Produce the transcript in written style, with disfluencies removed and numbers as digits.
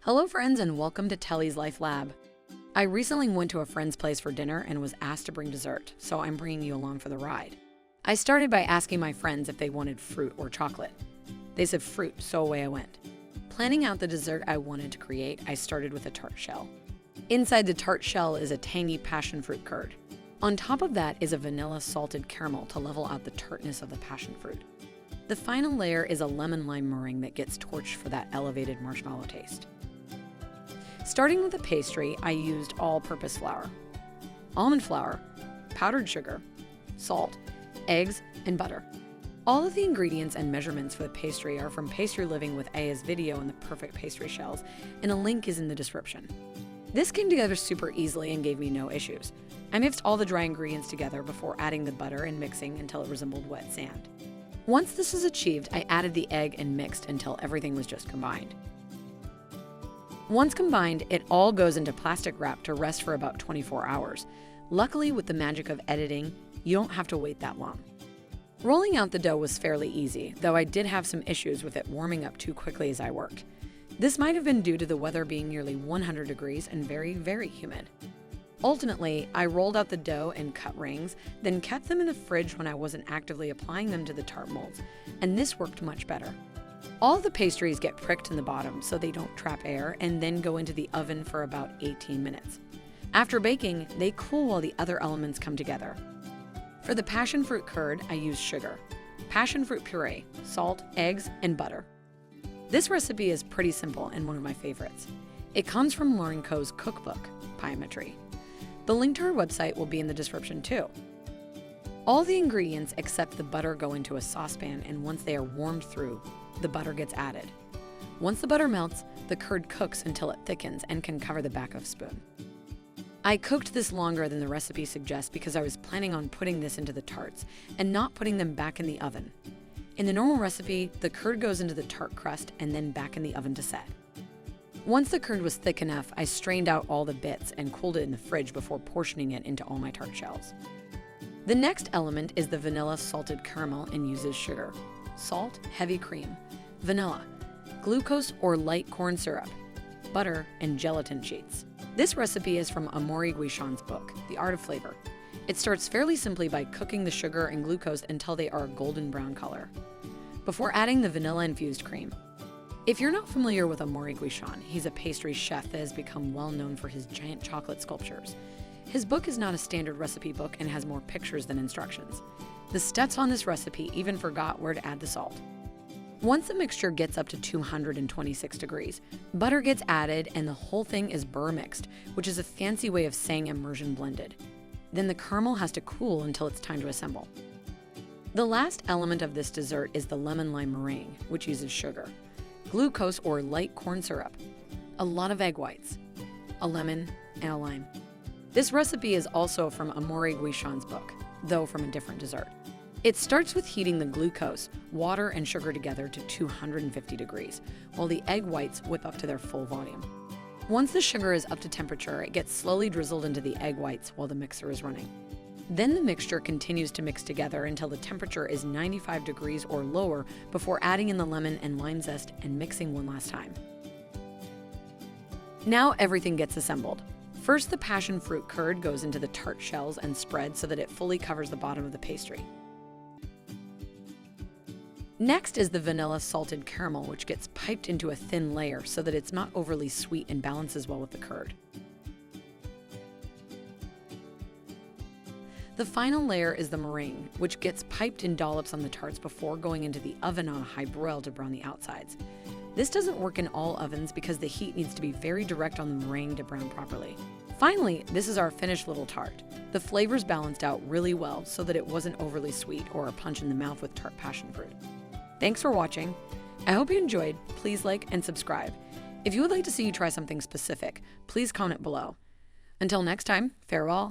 Hello friends and welcome to Telly's Life Lab. I recently went to a friend's place for dinner and was asked to bring dessert, so I'm bringing you along for the ride. I started by asking my friends if they wanted fruit or chocolate. They said fruit, so away I went. Planning out the dessert I wanted to create, I started with a tart shell. Inside the tart shell is a tangy passion fruit curd. On top of that is a vanilla salted caramel to level out the tartness of the passion fruit. The final layer is a lemon lime meringue that gets torched for that elevated marshmallow taste. Starting with the pastry, I used all-purpose flour, almond flour, powdered sugar, salt, eggs, and butter. All of the ingredients and measurements for the pastry are from Pastry Living with Aya's video on the perfect pastry shells, and a link is in the description. This came together super easily and gave me no issues. I mixed all the dry ingredients together before adding the butter and mixing until it resembled wet sand. Once this was achieved, I added the egg and mixed until everything was just combined. Once combined, it all goes into plastic wrap to rest for about 24 hours. Luckily, with the magic of editing, you don't have to wait that long. Rolling out the dough was fairly easy, though I did have some issues with it warming up too quickly as I worked. This might have been due to the weather being nearly 100 degrees and very, very humid. Ultimately, I rolled out the dough and cut rings, then kept them in the fridge when I wasn't actively applying them to the tart molds, and this worked much better. All of the pastries get pricked in the bottom so they don't trap air and then go into the oven for about 18 minutes. After baking, they cool while the other elements come together. For the passion fruit curd, I used sugar, passion fruit puree, salt, eggs, and butter. This recipe is pretty simple and one of my favorites. It comes from Lauren Koh's cookbook, Piemetry. The link to her website will be in the description too. All the ingredients except the butter go into a saucepan, and once they are warmed through, the butter gets added. Once the butter melts, the curd cooks until it thickens and can cover the back of a spoon. I cooked this longer than the recipe suggests because I was planning on putting this into the tarts and not putting them back in the oven. In the normal recipe, the curd goes into the tart crust and then back in the oven to set. Once the curd was thick enough, I strained out all the bits and cooled it in the fridge before portioning it into all my tart shells. The next element is the vanilla salted caramel and uses sugar, salt, heavy cream, vanilla, glucose or light corn syrup, butter, and gelatin sheets. This recipe is from Amaury Guichon's book, The Art of Flavor. It starts fairly simply by cooking the sugar and glucose until they are a golden brown color, before adding the vanilla-infused cream. If you're not familiar with Amaury Guichon, he's a pastry chef that has become well known for his giant chocolate sculptures. His book is not a standard recipe book and has more pictures than instructions. The steps on this recipe even forgot where to add the salt. Once the mixture gets up to 226 degrees, butter gets added and the whole thing is burr mixed, which is a fancy way of saying immersion blended. Then the caramel has to cool until it's time to assemble. The last element of this dessert is the lemon lime meringue, which uses sugar, glucose or light corn syrup, a lot of egg whites, a lemon, and a lime. This recipe is also from Amaury Guichon's book, though from a different dessert. It starts with heating the glucose, water, and sugar together to 250 degrees, while the egg whites whip up to their full volume. Once the sugar is up to temperature, it gets slowly drizzled into the egg whites while the mixer is running. Then the mixture continues to mix together until the temperature is 95 degrees or lower before adding in the lemon and lime zest and mixing one last time. Now everything gets assembled. First, the passion fruit curd goes into the tart shells and spread so that it fully covers the bottom of the pastry. Next is the vanilla salted caramel, which gets piped into a thin layer so that it's not overly sweet and balances well with the curd. The final layer is the meringue, which gets piped in dollops on the tarts before going into the oven on a high broil to brown the outsides. This doesn't work in all ovens because the heat needs to be very direct on the meringue to brown properly. Finally, this is our finished little tart. The flavors balanced out really well so that it wasn't overly sweet or a punch in the mouth with tart passion fruit. Thanks for watching. I hope you enjoyed. Please like and subscribe. If you would like to see you try something specific, please comment below. Until next time, farewell.